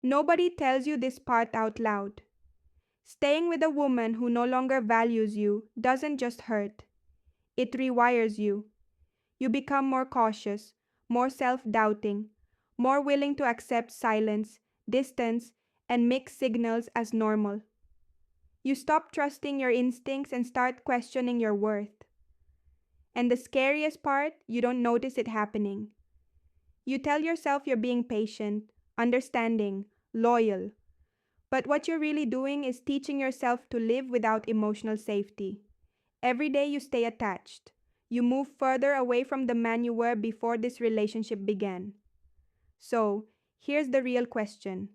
Nobody tells you this part out loud. Staying with a woman who no longer values you doesn't just hurt, it rewires you. You become more cautious, more self doubting, more willing to accept silence, distance, and mixed signals as normal. You stop trusting your instincts and start questioning your worth. And the scariest part, you don't notice it happening. You tell yourself you're being patient, understanding, loyal. But what you're really doing is teaching yourself to live without emotional safety. Every day you stay attached. You move further away from the man you were before this relationship began. So, here's the real question.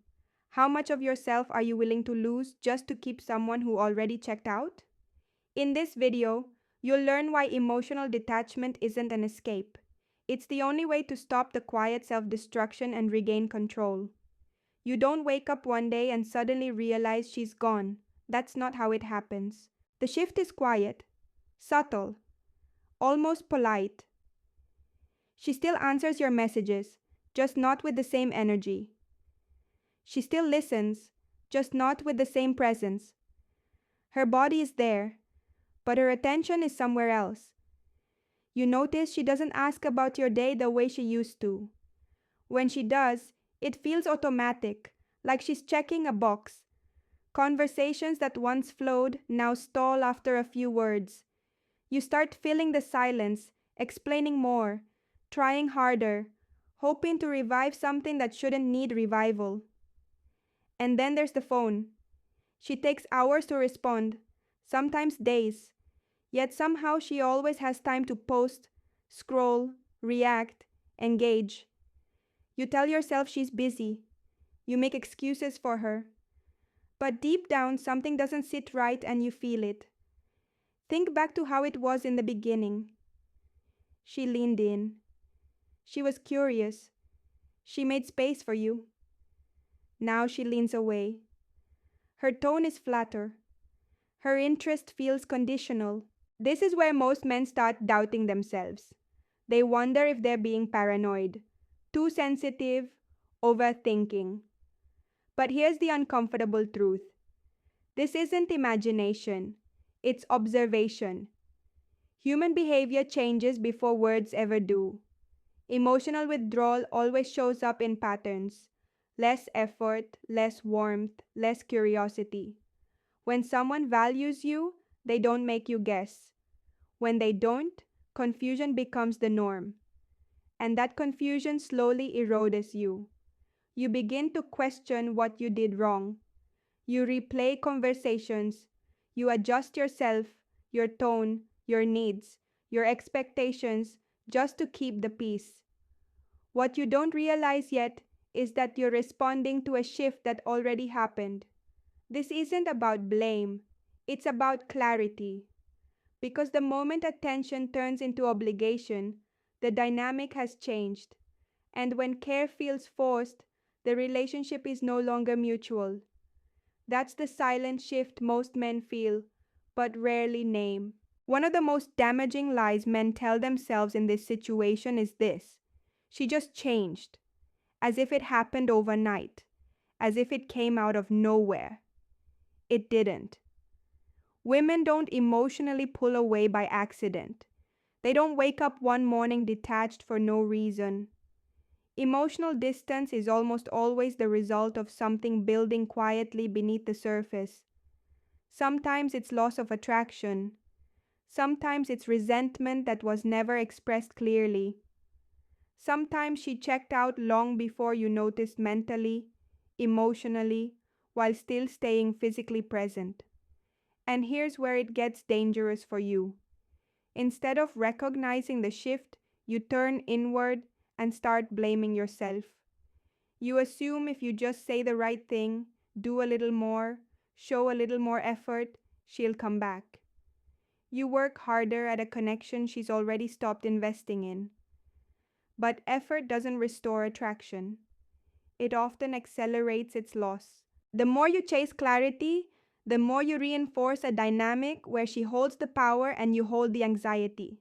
How much of yourself are you willing to lose just to keep someone who already checked out? In this video, you'll learn why emotional detachment isn't an escape. It's the only way to stop the quiet self-destruction and regain control. You don't wake up one day and suddenly realize she's gone. That's not how it happens. The shift is quiet, subtle, almost polite. She still answers your messages, just not with the same energy. She still listens, just not with the same presence. Her body is there, but her attention is somewhere else. You notice she doesn't ask about your day the way she used to. When she does, it feels automatic, like she's checking a box. Conversations that once flowed now stall after a few words. You start filling the silence, explaining more, trying harder, hoping to revive something that shouldn't need revival. And then there's the phone. She takes hours to respond, sometimes days, yet somehow she always has time to post, scroll, react, engage. You tell yourself she's busy. You make excuses for her. But deep down, something doesn't sit right and you feel it. Think back to how it was in the beginning. She leaned in. She was curious. She made space for you. Now she leans away. Her tone is flatter. Her interest feels conditional. This is where most men start doubting themselves. They wonder if they're being paranoid, too sensitive, overthinking. But here's the uncomfortable truth. This isn't imagination. It's observation. Human behavior changes before words ever do. Emotional withdrawal always shows up in patterns. Less effort, less warmth, less curiosity. When someone values you, they don't make you guess. When they don't, confusion becomes the norm. And that confusion slowly erodes you. You begin to question what you did wrong. You replay conversations. You adjust yourself, your tone, your needs, your expectations just to keep the peace. What you don't realize yet is that you're responding to a shift that already happened. This isn't about blame, it's about clarity. Because the moment attention turns into obligation, the dynamic has changed. And when care feels forced, the relationship is no longer mutual. That's the silent shift most men feel, but rarely name. One of the most damaging lies men tell themselves in this situation is this: she just changed, as if it happened overnight, as if it came out of nowhere. It didn't. Women don't emotionally pull away by accident. They don't wake up one morning detached for no reason. Emotional distance is almost always the result of something building quietly beneath the surface. Sometimes it's loss of attraction. Sometimes it's resentment that was never expressed clearly. Sometimes she checked out long before you noticed mentally, emotionally, while still staying physically present. And here's where it gets dangerous for you. Instead of recognizing the shift, you turn inward and start blaming yourself. You assume if you just say the right thing, do a little more, show a little more effort, she'll come back. You work harder at a connection she's already stopped investing in. But effort doesn't restore attraction. It often accelerates its loss. The more you chase clarity, the more you reinforce a dynamic where she holds the power and you hold the anxiety.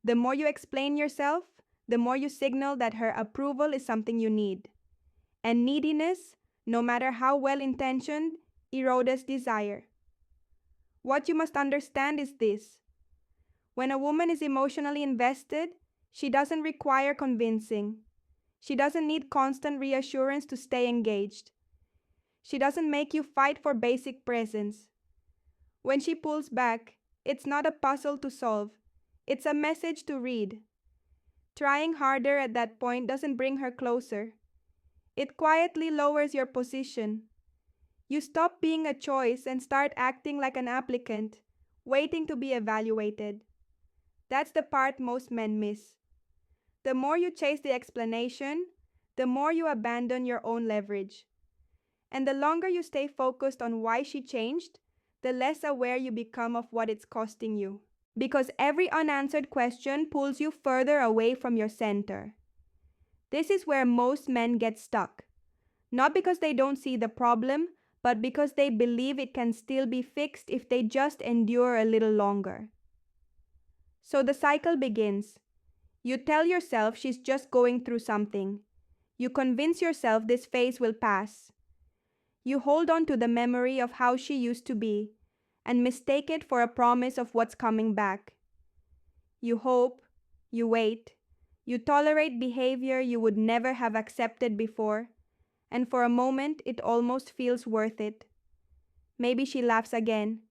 The more you explain yourself, the more you signal that her approval is something you need. And neediness, no matter how well intentioned, erodes desire. What you must understand is this: when a woman is emotionally invested, she doesn't require convincing. She doesn't need constant reassurance to stay engaged. She doesn't make you fight for basic presence. When she pulls back, it's not a puzzle to solve, it's a message to read. Trying harder at that point doesn't bring her closer. It quietly lowers your position. You stop being a choice and start acting like an applicant, waiting to be evaluated. That's the part most men miss. The more you chase the explanation, the more you abandon your own leverage. And the longer you stay focused on why she changed, the less aware you become of what it's costing you. Because every unanswered question pulls you further away from your center. This is where most men get stuck. Not because they don't see the problem, but because they believe it can still be fixed if they just endure a little longer. So the cycle begins. You tell yourself she's just going through something. You convince yourself this phase will pass. You hold on to the memory of how she used to be and mistake it for a promise of what's coming back. You hope, you wait, you tolerate behavior you would never have accepted before, and for a moment it almost feels worth it. Maybe she laughs again.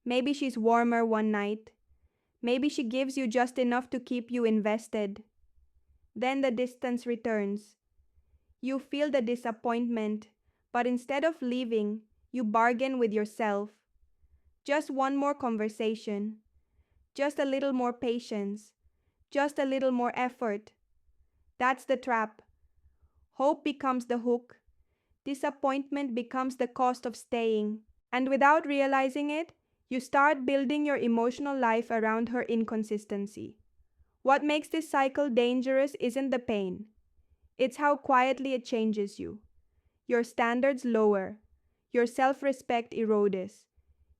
Maybe she's warmer one night. Maybe she gives you just enough to keep you invested. Then the distance returns. You feel the disappointment, but instead of leaving, you bargain with yourself. Just one more conversation. Just a little more patience. Just a little more effort. That's the trap. Hope becomes the hook. Disappointment becomes the cost of staying. And without realizing it, you start building your emotional life around her inconsistency. What makes this cycle dangerous isn't the pain. It's how quietly it changes you. Your standards lower. Your self-respect erodes.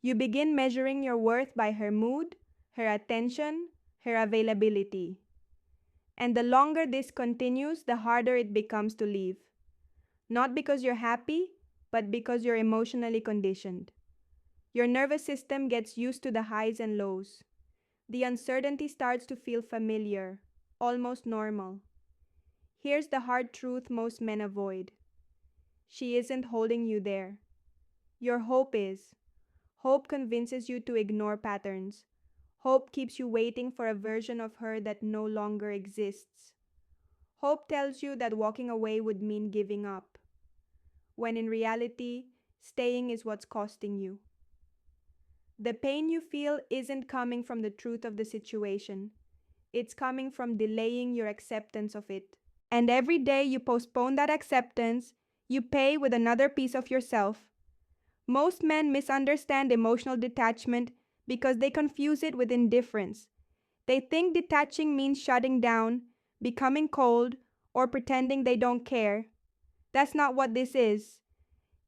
You begin measuring your worth by her mood, her attention, her availability. And the longer this continues, the harder it becomes to leave. Not because you're happy, but because you're emotionally conditioned. Your nervous system gets used to the highs and lows. The uncertainty starts to feel familiar, almost normal. Here's the hard truth most men avoid. She isn't holding you there. Your hope is. Hope convinces you to ignore patterns. Hope keeps you waiting for a version of her that no longer exists. Hope tells you that walking away would mean giving up, when in reality, staying is what's costing you. The pain you feel isn't coming from the truth of the situation. It's coming from delaying your acceptance of it. And every day you postpone that acceptance, you pay with another piece of yourself. Most men misunderstand emotional detachment because they confuse it with indifference. They think detaching means shutting down, becoming cold, or pretending they don't care. That's not what this is.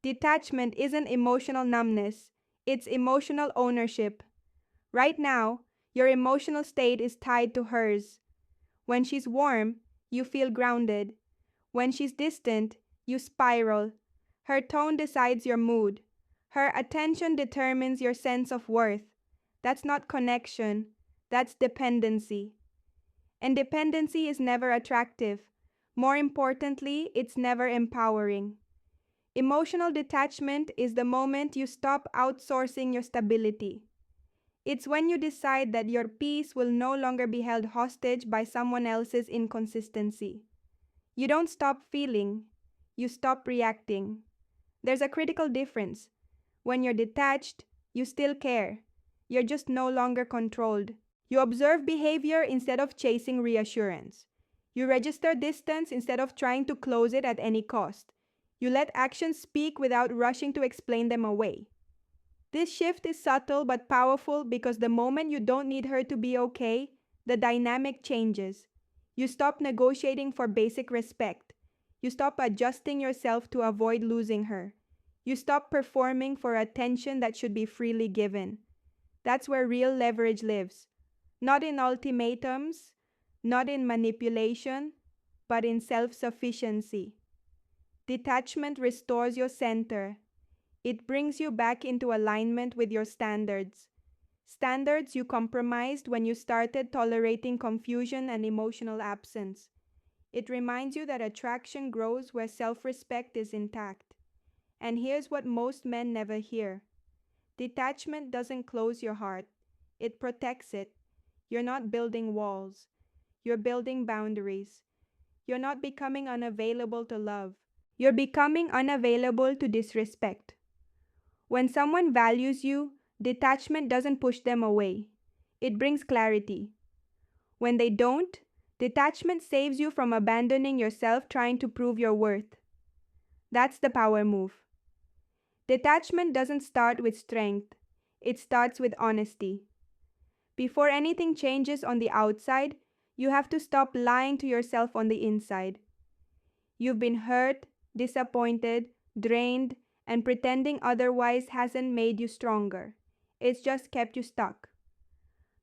Detachment isn't emotional numbness, it's emotional ownership. Right now, your emotional state is tied to hers. When she's warm, you feel grounded. When she's distant, you spiral. Her tone decides your mood. Her attention determines your sense of worth. That's not connection, that's dependency. And dependency is never attractive. More importantly, it's never empowering. Emotional detachment is the moment you stop outsourcing your stability. It's when you decide that your peace will no longer be held hostage by someone else's inconsistency. You don't stop feeling, you stop reacting. There's a critical difference. When you're detached, you still care. You're just no longer controlled. You observe behavior instead of chasing reassurance. You register distance instead of trying to close it at any cost. You let actions speak without rushing to explain them away. This shift is subtle but powerful because the moment you don't need her to be okay, the dynamic changes. You stop negotiating for basic respect. You stop adjusting yourself to avoid losing her. You stop performing for attention that should be freely given. That's where real leverage lives. Not in ultimatums, not in manipulation, but in self-sufficiency. Detachment restores your center. It brings you back into alignment with your standards. Standards you compromised when you started tolerating confusion and emotional absence. It reminds you that attraction grows where self-respect is intact. And here's what most men never hear. Detachment doesn't close your heart. It protects it. You're not building walls. You're building boundaries. You're not becoming unavailable to love. You're becoming unavailable to disrespect. When someone values you, detachment doesn't push them away. It brings clarity. When they don't, detachment saves you from abandoning yourself trying to prove your worth. That's the power move. Detachment doesn't start with strength, it starts with honesty. Before anything changes on the outside, you have to stop lying to yourself on the inside. You've been hurt, disappointed, drained, and pretending otherwise hasn't made you stronger. It's just kept you stuck.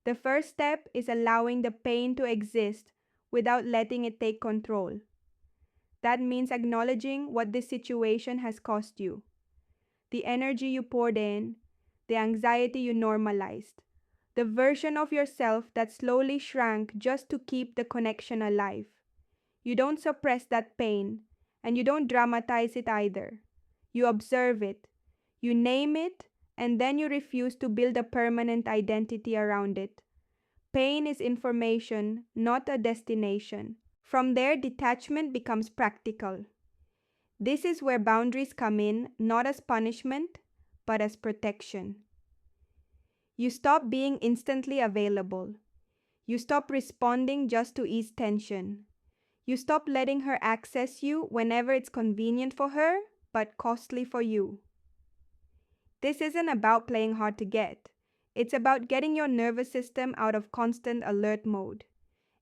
The first step is allowing the pain to exist without letting it take control. That means acknowledging what this situation has cost you. The energy you poured in, the anxiety you normalized, the version of yourself that slowly shrank just to keep the connection alive. You don't suppress that pain, and you don't dramatize it either. You observe it, you name it, and then you refuse to build a permanent identity around it. Pain is information, not a destination. From there, detachment becomes practical. This is where boundaries come in, not as punishment, but as protection. You stop being instantly available. You stop responding just to ease tension. You stop letting her access you whenever it's convenient for her, but costly for you. This isn't about playing hard to get. It's about getting your nervous system out of constant alert mode.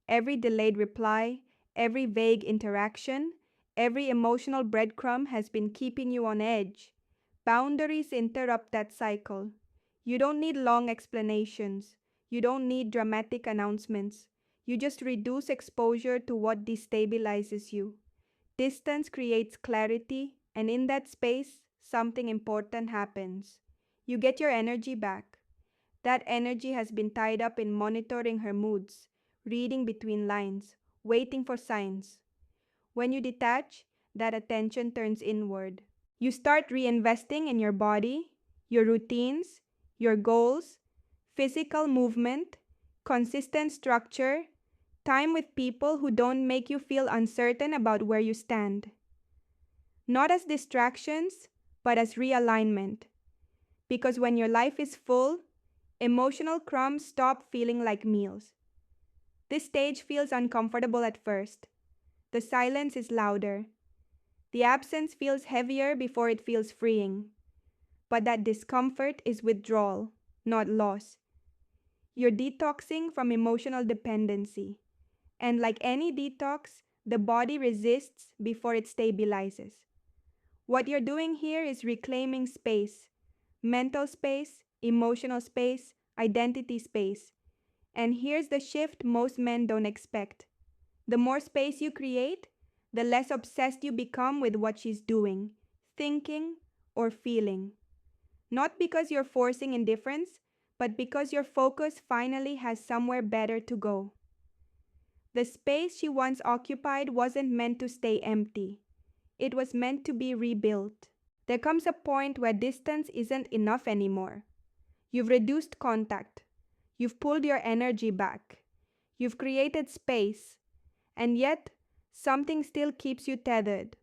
Every delayed reply, every vague interaction, every emotional breadcrumb has been keeping you on edge. Boundaries interrupt that cycle. You don't need long explanations. You don't need dramatic announcements. You just reduce exposure to what destabilizes you. Distance creates clarity, and in that space, something important happens. You get your energy back. That energy has been tied up in monitoring her moods, reading between lines, waiting for signs. When you detach, that attention turns inward. You start reinvesting in your body, your routines, your goals, physical movement, consistent structure, time with people who don't make you feel uncertain about where you stand. Not as distractions, but as realignment. Because when your life is full, emotional crumbs stop feeling like meals. This stage feels uncomfortable at first. The silence is louder. The absence feels heavier before it feels freeing. But that discomfort is withdrawal, not loss. You're detoxing from emotional dependency. And like any detox, the body resists before it stabilizes. What you're doing here is reclaiming space, mental space, emotional space, identity space. And here's the shift most men don't expect. The more space you create, the less obsessed you become with what she's doing, thinking, or feeling. Not because you're forcing indifference, but because your focus finally has somewhere better to go. The space she once occupied wasn't meant to stay empty. It was meant to be rebuilt. There comes a point where distance isn't enough anymore. You've reduced contact. You've pulled your energy back. You've created space. And yet, something still keeps you tethered.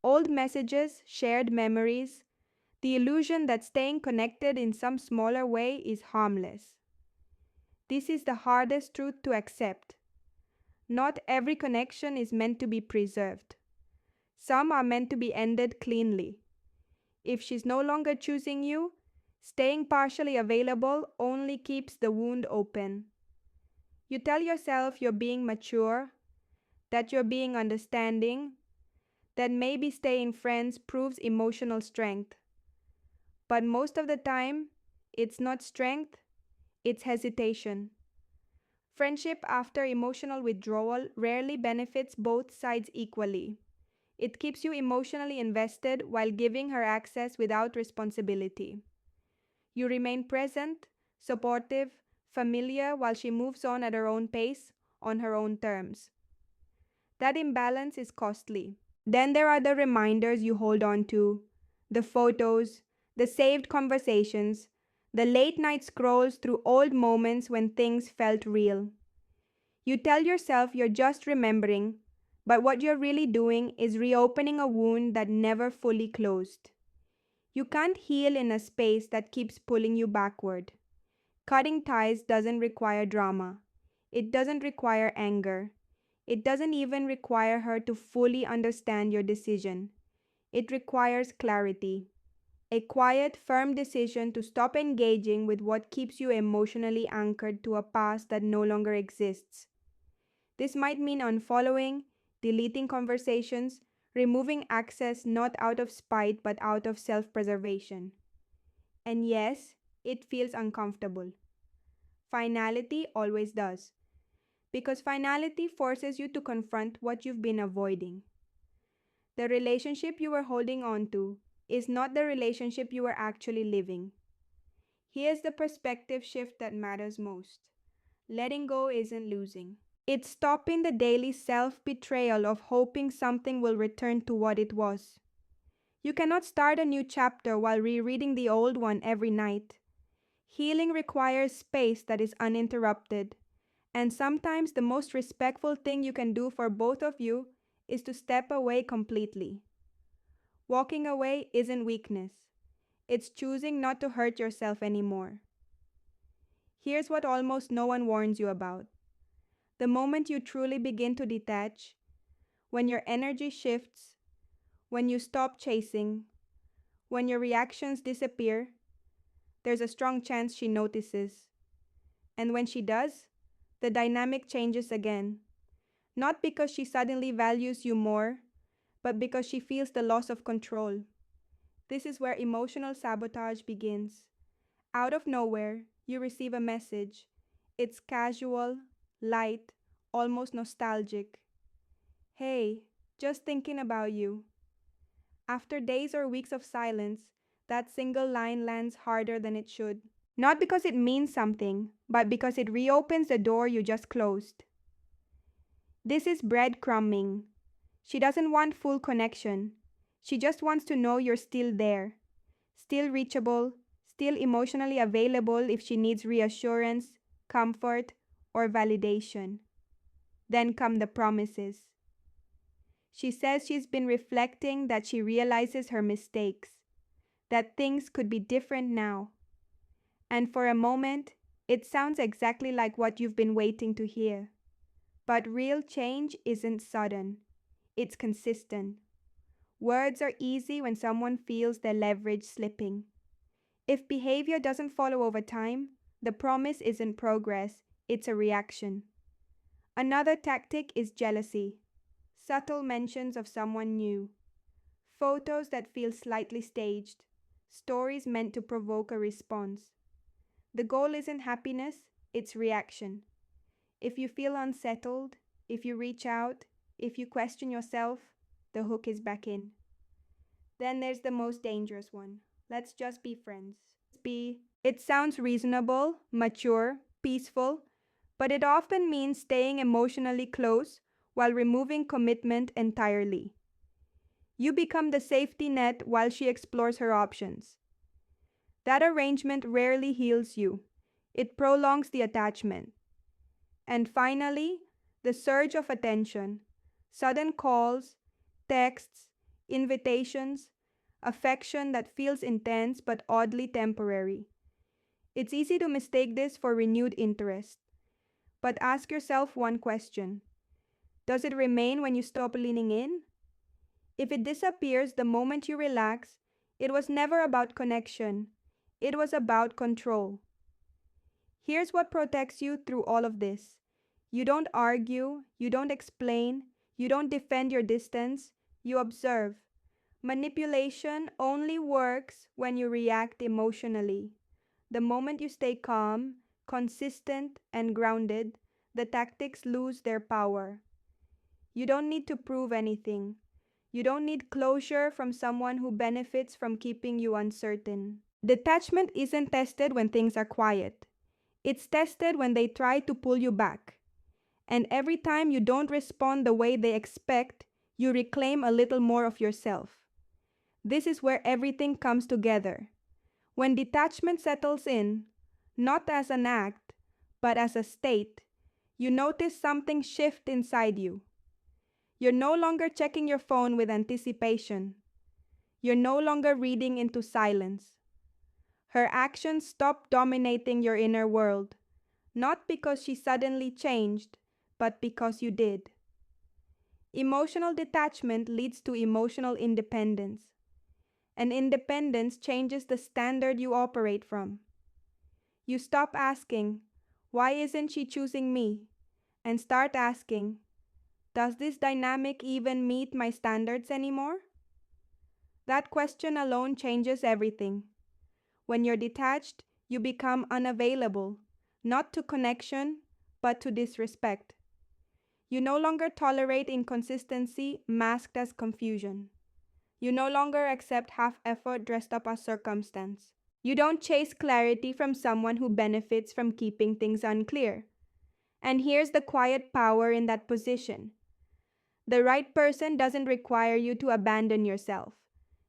Old messages, shared memories, the illusion that staying connected in some smaller way is harmless. This is the hardest truth to accept. Not every connection is meant to be preserved. Some are meant to be ended cleanly. If she's no longer choosing you, staying partially available only keeps the wound open. You tell yourself you're being mature, that you're being understanding, that maybe staying friends proves emotional strength. But most of the time, it's not strength, it's hesitation. Friendship after emotional withdrawal rarely benefits both sides equally. It keeps you emotionally invested while giving her access without responsibility. You remain present, supportive, familiar while she moves on at her own pace, on her own terms. That imbalance is costly. Then there are the reminders you hold on to, the photos, the saved conversations, the late night scrolls through old moments when things felt real. You tell yourself you're just remembering, but what you're really doing is reopening a wound that never fully closed. You can't heal in a space that keeps pulling you backward. Cutting ties doesn't require drama. It doesn't require anger. It doesn't even require her to fully understand your decision. It requires clarity. A quiet, firm decision to stop engaging with what keeps you emotionally anchored to a past that no longer exists. This might mean unfollowing, deleting conversations, removing access not out of spite but out of self preservation. And yes, it feels uncomfortable. Finality always does, because finality forces you to confront what you've been avoiding. The relationship you were holding on to is not the relationship you are actually living. Here's the perspective shift that matters most. Letting go isn't losing. It's stopping the daily self betrayal of hoping something will return to what it was. You cannot start a new chapter while rereading the old one every night. Healing requires space that is uninterrupted, and sometimes the most respectful thing you can do for both of you is to step away completely. Walking away isn't weakness, it's choosing not to hurt yourself anymore. Here's what almost no one warns you about. The moment you truly begin to detach, when your energy shifts, when you stop chasing, when your reactions disappear, there's a strong chance she notices. And when she does, the dynamic changes again. Not because she suddenly values you more, but because she feels the loss of control. This is where emotional sabotage begins. Out of nowhere, you receive a message. It's casual, light, almost nostalgic. Hey, just thinking about you. After days or weeks of silence, that single line lands harder than it should. Not because it means something, but because it reopens the door you just closed. This is breadcrumbing. She doesn't want full connection. She just wants to know you're still there, still reachable, still emotionally available if she needs reassurance, comfort, or validation. Then come the promises. She says she's been reflecting, that she realizes her mistakes, that things could be different now. And for a moment, it sounds exactly like what you've been waiting to hear. But real change isn't sudden, it's consistent. Words are easy when someone feels their leverage slipping. If behavior doesn't follow over time, the promise isn't progress, it's a reaction. Another tactic is jealousy. Subtle mentions of someone new. Photos that feel slightly staged. Stories meant to provoke a response. The goal isn't happiness, it's reaction. If you feel unsettled, if you reach out, if you question yourself, the hook is back in. Then there's the most dangerous one. Let's just be friends. It sounds reasonable, mature, peaceful, but it often means staying emotionally close while removing commitment entirely. You become the safety net while she explores her options. That arrangement rarely heals you. It prolongs the attachment. And finally, the surge of attention. Sudden calls, texts, invitations, affection that feels intense but oddly temporary. It's easy to mistake this for renewed interest. But ask yourself one question. Does it remain when you stop leaning in? If it disappears the moment you relax, it was never about connection. It was about control. Here's what protects you through all of this. You don't argue, you don't explain, you don't defend your distance, you observe. Manipulation only works when you react emotionally. The moment you stay calm, consistent, and grounded, the tactics lose their power. You don't need to prove anything. You don't need closure from someone who benefits from keeping you uncertain. Detachment isn't tested when things are quiet. It's tested when they try to pull you back. And every time you don't respond the way they expect, you reclaim a little more of yourself. This is where everything comes together. When detachment settles in, not as an act, but as a state, you notice something shift inside you. You're no longer checking your phone with anticipation. You're no longer reading into silence. Her actions stop dominating your inner world, not because she suddenly changed, but because you did. Emotional detachment leads to emotional independence, and independence changes the standard you operate from. You stop asking, "Why isn't she choosing me?" and start asking, "Does this dynamic even meet my standards anymore?" That question alone changes everything. When you're detached, you become unavailable, not to connection, but to disrespect. You no longer tolerate inconsistency masked as confusion. You no longer accept half effort dressed up as circumstance. You don't chase clarity from someone who benefits from keeping things unclear. And here's the quiet power in that position. The right person doesn't require you to abandon yourself.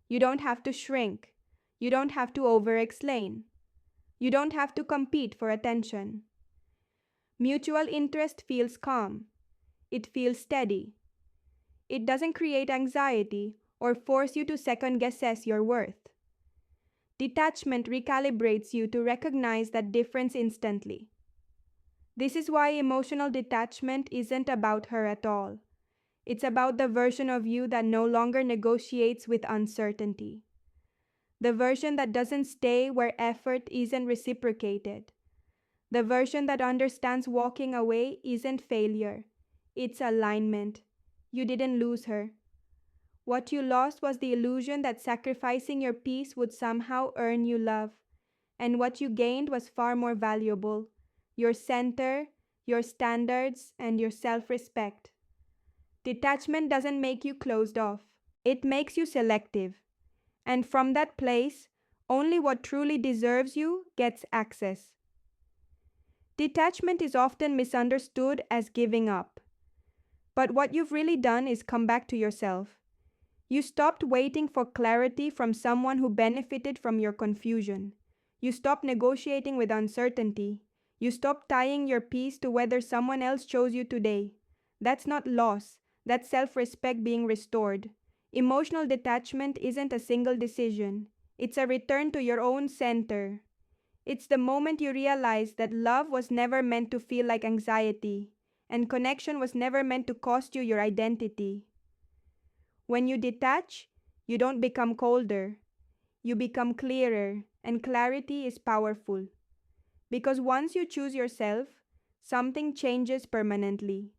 You don't have to shrink. You don't have to over-explain. You don't have to compete for attention. Mutual interest feels calm. It feels steady. It doesn't create anxiety or force you to second-guess your worth. Detachment recalibrates you to recognize that difference instantly. This is why emotional detachment isn't about her at all. It's about the version of you that no longer negotiates with uncertainty. The version that doesn't stay where effort isn't reciprocated. The version that understands walking away isn't failure. It's alignment. You didn't lose her. What you lost was the illusion that sacrificing your peace would somehow earn you love. And what you gained was far more valuable: your center, your standards, and your self-respect. Detachment doesn't make you closed off. It makes you selective. And from that place, only what truly deserves you gets access. Detachment is often misunderstood as giving up. But what you've really done is come back to yourself. You stopped waiting for clarity from someone who benefited from your confusion. You stopped negotiating with uncertainty. You stopped tying your peace to whether someone else chose you today. That's not loss. That's self-respect being restored. Emotional detachment isn't a single decision. It's a return to your own center. It's the moment you realize that love was never meant to feel like anxiety, and connection was never meant to cost you your identity. When you detach, you don't become colder. You become clearer, and clarity is powerful. Because once you choose yourself, something changes permanently.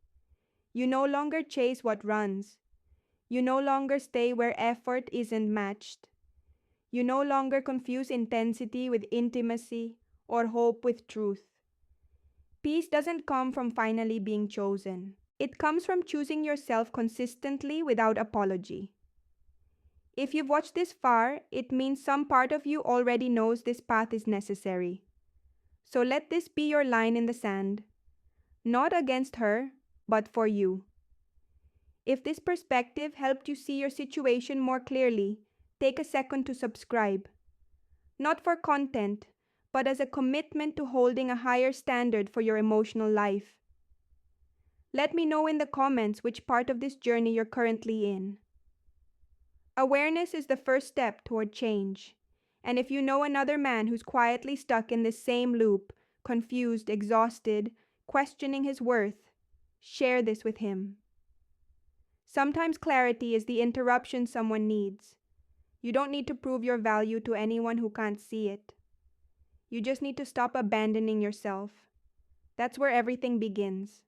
You no longer chase what runs. You no longer stay where effort isn't matched. You no longer confuse intensity with intimacy or hope with truth. Peace doesn't come from finally being chosen. It comes from choosing yourself consistently without apology. If you've watched this far, it means some part of you already knows this path is necessary. So let this be your line in the sand. Not against her, but for you. If this perspective helped you see your situation more clearly, take a second to subscribe. Not for content, but as a commitment to holding a higher standard for your emotional life. Let me know in the comments which part of this journey you're currently in. Awareness is the first step toward change. And if you know another man who's quietly stuck in this same loop, confused, exhausted, questioning his worth, share this with him. Sometimes clarity is the interruption someone needs. You don't need to prove your value to anyone who can't see it. You just need to stop abandoning yourself. That's where everything begins.